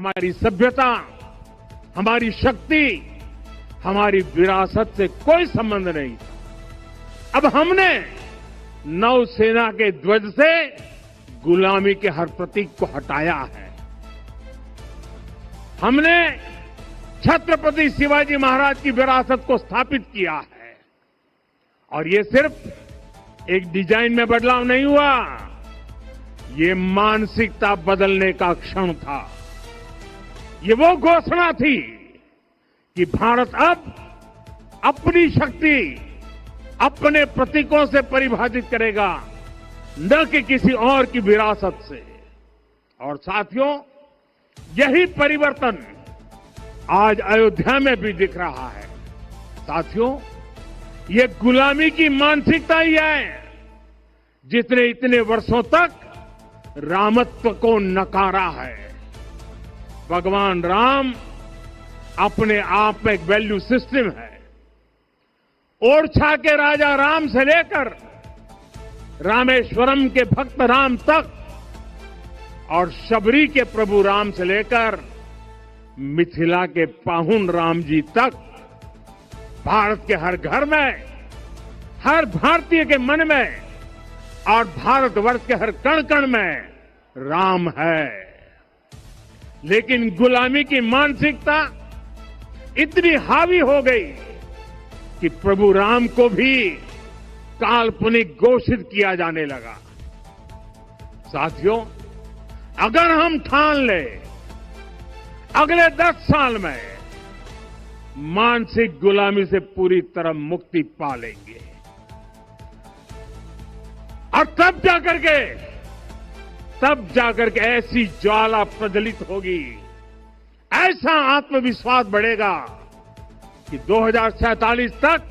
हमारी सभ्यता, हमारी शक्ति, हमारी विरासत से कोई संबंध नहीं था। अब हमने नौसेना के ध्वज से गुलामी के हर प्रतीक को हटाया है। हमने छत्रपति शिवाजी महाराज की विरासत को स्थापित किया है। और ये सिर्फ एक डिजाइन में बदलाव नहीं हुआ, ये मानसिकता बदलने का क्षण था। ये वो घोषणा थी कि भारत अब अपनी शक्ति अपने प्रतीकों से परिभाषित करेगा, न कि किसी और की विरासत से। और साथियों, यही परिवर्तन आज अयोध्या में भी दिख रहा है। साथियों, ये गुलामी की मानसिकता ही है जिसने इतने वर्षों तक रामत्व को नकारा है। भगवान राम अपने आप में एक वैल्यू सिस्टम है। ओरछा के राजा राम से लेकर रामेश्वरम के भक्त राम तक और शबरी के प्रभु राम से लेकर मिथिला के पाहुन राम जी तक, भारत के हर घर में, हर भारतीय के मन में और भारतवर्ष के हर कण कण में राम है। लेकिन गुलामी की मानसिकता इतनी हावी हो गई कि प्रभु राम को भी काल्पनिक घोषित किया जाने लगा। साथियों, अगर हम ठान लें अगले 10 साल में मानसिक गुलामी से पूरी तरह मुक्ति पा लेंगे, और तब जाकर के ऐसी ज्वाला प्रज्वलित होगी, ऐसा आत्मविश्वास बढ़ेगा कि 2047 तक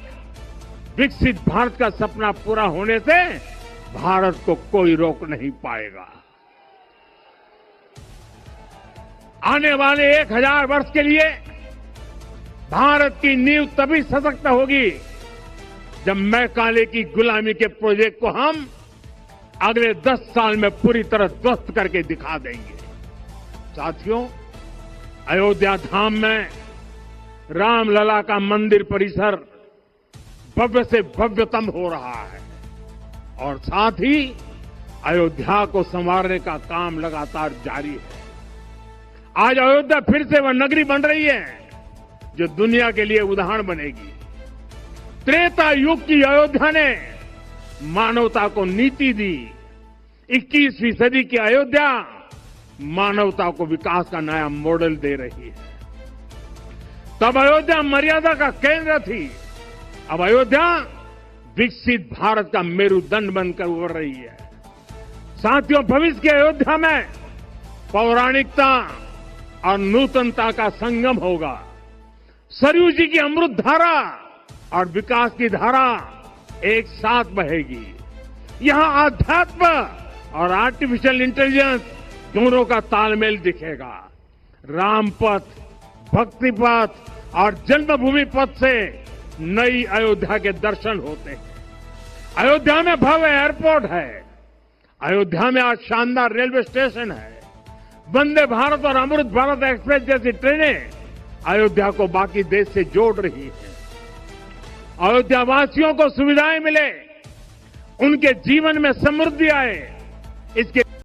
विकसित भारत का सपना पूरा होने से भारत को कोई रोक नहीं पाएगा। आने वाले 1000 वर्ष के लिए भारत की नींव तभी सशक्त होगी जब मैकाले की गुलामी के प्रोजेक्ट को हम अगले 10 साल में पूरी तरह ध्वस्त करके दिखा देंगे। साथियों, अयोध्या धाम में रामलला का मंदिर परिसर भव्य से भव्यतम हो रहा है और साथ ही अयोध्या को संवारने का काम लगातार जारी है। आज अयोध्या फिर से वह नगरी बन रही है जो दुनिया के लिए उदाहरण बनेगी। त्रेता युग की अयोध्या ने मानवता को नीति दी। 21वीं सदी की अयोध्या मानवता को विकास का नया मॉडल दे रही है। तब अयोध्या मर्यादा का केंद्र थी, अब अयोध्या विकसित भारत का मेरुदंड बनकर उभर रही है। साथियों, भविष्य की अयोध्या में पौराणिकता और नूतनता का संगम होगा। सरयू जी की अमृत धारा और विकास की धारा एक साथ बहेगी। यहां आध्यात्म और आर्टिफिशियल इंटेलिजेंस दोनों का तालमेल दिखेगा। राम पथ, भक्ति पथ और जन्मभूमि पथ से नई अयोध्या के दर्शन होते हैं। अयोध्या में भव्य एयरपोर्ट है। अयोध्या में आज शानदार रेलवे स्टेशन है। वंदे भारत और अमृत भारत एक्सप्रेस जैसी ट्रेनें अयोध्या को बाकी देश से जोड़ रही हैं। अयोध्या वासियों को सुविधाएं मिले, उनके जीवन में समृद्धि आए, इसके